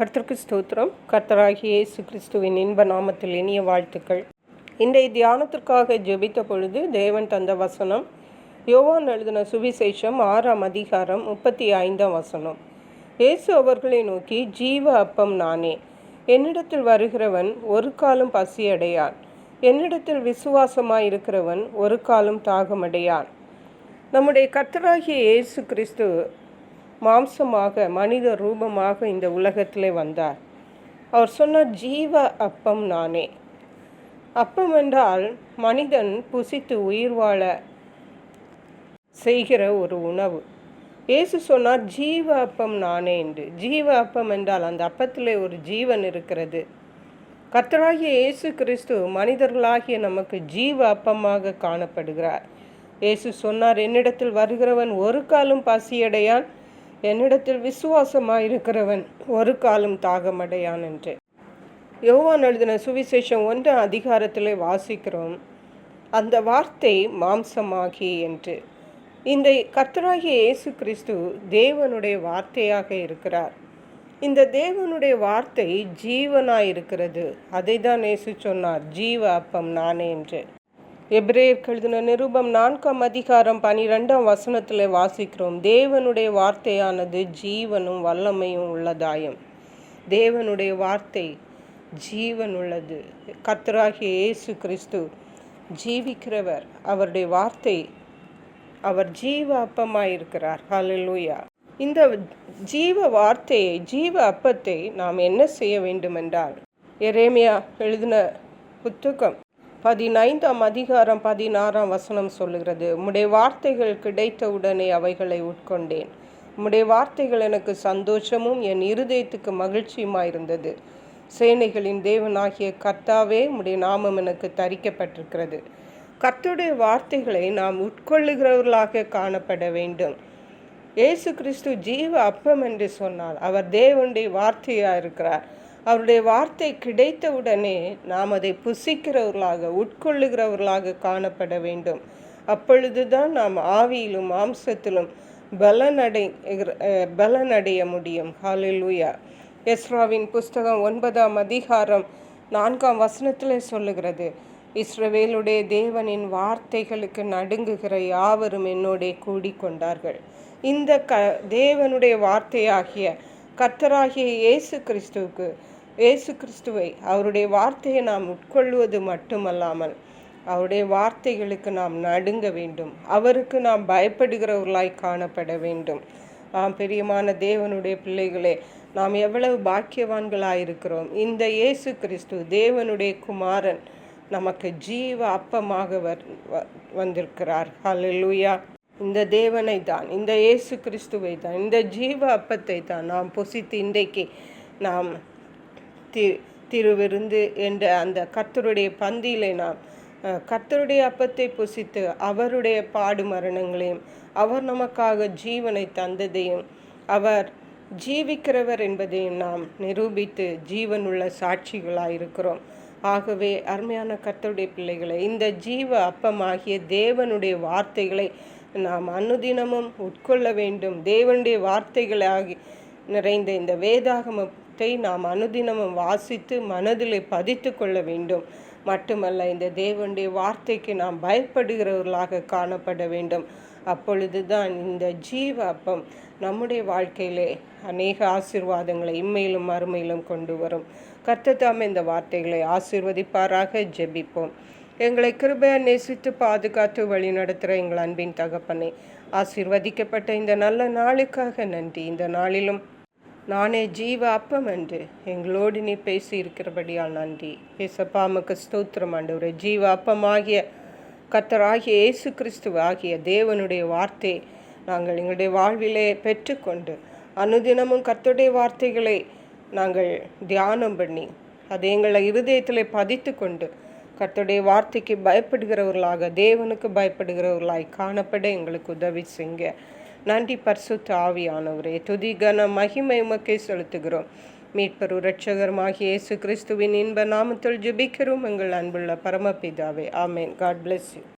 கர்த்தருக்கு ஸ்தோத்திரம். கர்த்தராகிய இயேசு கிறிஸ்துவின் இன்ப நாமத்தில் இனிய வாழ்த்துக்கள். இன்றைய தியானத்திற்காக ஜெபித்த பொழுது தேவன் தந்த வசனம் யோவான் எழுதின சுவிசேஷம் 6ஆம் அதிகாரம் 35ஆம் வசனம். இயேசு அவர்களை நோக்கி, ஜீவ அப்பம் நானே. என்னிடத்தில் வருகிறவன் ஒரு காலம் பசியடையான். என்னிடத்தில் விசுவாசமாயிருக்கிறவன் ஒரு காலம் தாகமடையான். நம்முடைய கர்த்தராகிய இயேசு கிறிஸ்து மாம்சமாக மனித ரூபமாக இந்த உலகத்திலே வந்தார். அவர் சொன்னார், ஜீவ அப்பம் நானே. அப்பம் என்றால் மனிதன் புசித்து உயிர் வாழ செய்கிற ஒரு உணவு. இயேசு சொன்னார், ஜீவ அப்பம் நானே என்று. ஜீவ அப்பம் என்றால் அந்த அப்பத்திலே ஒரு ஜீவன் இருக்கிறது. கர்த்தராகிய இயேசு கிறிஸ்து மனிதர்களாகிய நமக்கு ஜீவ அப்பமாக காணப்படுகிறார். இயேசு சொன்னார், என்னிடத்தில் வருகிறவன் ஒரு காலம் பசியடையான், என்னிடத்தில் விசுவாசமாயிருக்கிறவன் ஒரு காலம் தாகமடையான் என்று. யோவான் எழுதின சுவிசேஷம் 1ஆம் அதிகாரத்திலே வாசிக்கிறோம், அந்த வார்த்தை மாம்சமாகி என்று. இந்த கர்த்தராகிய இயேசு கிறிஸ்து தேவனுடைய வார்த்தையாக இருக்கிறார். இந்த தேவனுடைய வார்த்தை ஜீவனாயிருக்கிறது. அதை தான் இயேசு சொன்னார், ஜீவ அப்பம் நானே என்று. எபிரேயருக்கு எழுதின நிருபம் 4ஆம் அதிகாரம் 12ஆம் வசனத்தில் வாசிக்கிறோம், தேவனுடைய வார்த்தையானது ஜீவனும் வல்லமையும் உள்ளதாயும். தேவனுடைய வார்த்தை ஜீவன் உள்ளது. கர்த்தராகிய இயேசு கிறிஸ்து ஜீவிக்கிறவர். அவருடைய வார்த்தை, அவர் ஜீவ அப்பமாயிருக்கிறார். ஹல்லேலூயா. இந்த ஜீவ வார்த்தையை, ஜீவ அப்பத்தை நாம் என்ன செய்ய வேண்டுமென்றால், எரேமியா எழுதின புத்தகம் 15ஆம் அதிகாரம் 16ஆம் வசனம் சொல்லுகிறது, உம்முடைய வார்த்தைகள் கிடைத்தவுடனே அவைகளை உட்கொண்டேன். உம்முடைய வார்த்தைகள் எனக்கு சந்தோஷமும் என் இருதயத்துக்கு மகிழ்ச்சியுமாயிருந்தது. சேனைகளின் தேவனாகிய கர்த்தாவே, உம்முடைய நாமம் எனக்கு தரிக்கப்பட்டிருக்கிறது. கர்த்தருடைய வார்த்தைகளை நாம் உட்கொள்ளுகிறவர்களாக காணப்பட வேண்டும். இயேசு கிறிஸ்து ஜீவ அப்பம் என்று சொன்னால் அவர் தேவனுடைய வார்த்தையாக இருக்கிறார். அவருடைய வார்த்தை கிடைத்தவுடனே நாம் அதை புசிக்கிறவர்களாக, உட்கொள்ளுகிறவர்களாக காணப்பட வேண்டும். அப்பொழுதுதான் நாம் ஆவியிலும் மாம்சத்திலும் பலனடைய முடியும். ஹல்லேலூயா. எஸ்ராவின் புஸ்தகம் 9ஆம் அதிகாரம் 4ஆம் வசனத்தில் சொல்லுகிறது, இஸ்ரவேலுடைய தேவனின் வார்த்தைகளுக்கு நடுங்குகிற யாவரும் என்னோடே கூடிக்கொண்டார்கள். இந்த தேவனுடைய வார்த்தையாகிய கர்த்தராகிய இயேசு கிறிஸ்துவை அவருடைய வார்த்தையை நாம் உட்கொள்வது மட்டுமல்லாமல் அவருடைய வார்த்தைகளுக்கு நாம் நடுங்க வேண்டும். அவருக்கு நாம் பயப்படுகிறவர்களாய் காணப்பட வேண்டும். பிரியமான தேவனுடைய பிள்ளைகளே, நாம் எவ்வளவு பாக்கியவான்களாயிருக்கிறோம். இந்த இயேசு கிறிஸ்து தேவனுடைய குமாரன் நமக்கு ஜீவ அப்பமாக வந்திருக்கிறார். ஹல்லேலூயா. இந்த தேவனை தான், இந்த இயேசு கிறிஸ்துவை தான், இந்த ஜீவ அப்பத்தை தான் நாம் புசித்து இன்றைக்கு நாம் திருவிருந்து என்ற அந்த கர்த்தருடைய பந்தியிலே நாம் கர்த்தருடைய அப்பத்தை புசித்து அவருடைய பாடு மரணங்களையும் அவர் நமக்காக ஜீவனை தந்ததையும் அவர் ஜீவிக்கிறவர் என்பதையும் நாம் நிரூபித்து ஜீவனுள்ள சாட்சிகளாயிருக்கிறோம். ஆகவே அருமையான கர்த்தருடைய பிள்ளைகளை, இந்த ஜீவ அப்பமாகிய தேவனுடைய வார்த்தைகளை நாம் அனுதினமும் உட்கொள்ள வேண்டும். தேவனுடைய வார்த்தைகளாகி நிறைந்த இந்த வேதாகமத்தை நாம் அனுதினமும் வாசித்து மனதிலே பதித்து கொள்ள வேண்டும். மட்டுமல்ல, இந்த தேவனுடைய வார்த்தைக்கு நாம் பயப்படுகிறவர்களாக காணப்பட வேண்டும். அப்பொழுதுதான் இந்த ஜீவ அப்பம் நம்முடைய வாழ்க்கையிலே அநேக ஆசீர்வாதங்களை இம்மையிலும் மறுமையிலும் கொண்டு வரும். கர்த்தர் தாமே இந்த வார்த்தைகளை ஆசீர்வதிப்பாராக. ஜெபிப்போம். எங்களை கிருபையாக நேசித்து பாதுகாத்து வழி நடத்துகிற எங்கள் அன்பின் தகப்பனே, ஆசீர்வதிக்கப்பட்ட இந்த நல்ல நாளுக்காக நன்றி. இந்த நாளிலும் நானே ஜீவ அப்பம் என்று எங்களோடு நீ பேசி இருக்கிறபடியால் நன்றி. ஏசப்பா, உமக்கு ஸ்தோத்திரம் ஆண்டவரே. ஜீவ அப்பமாகிய கர்த்தராகிய இயேசு கிறிஸ்துவ ஆகிய தேவனுடைய வார்த்தையை நாங்கள் எங்களுடைய வாழ்விலே பெற்றுக்கொண்டு அனுதினமும் கர்த்தருடைய வார்த்தைகளை நாங்கள் தியானம் பண்ணி அதை எங்களை இருதயத்தில் பதித்து கொண்டு கர்த்தருடைய வார்த்தைக்கு பயப்படுகிறவர்களாக, தேவனுக்கு பயப்படுகிறவர்களாய் காணப்பட எங்களுக்கு உதவி செய்யுங்க. நன்றி பரிசுத்த ஆவியானவரே. துதி கன மகிமை உமக்கே செலுத்துகிறோம். மீட்பர் இரட்சகருமாகிய இயேசு கிறிஸ்துவின் இன்ப நாமத்தில் ஜெபிக்கிறோம் எங்கள் அன்புள்ள பரமபிதாவே. ஆமேன். God bless you.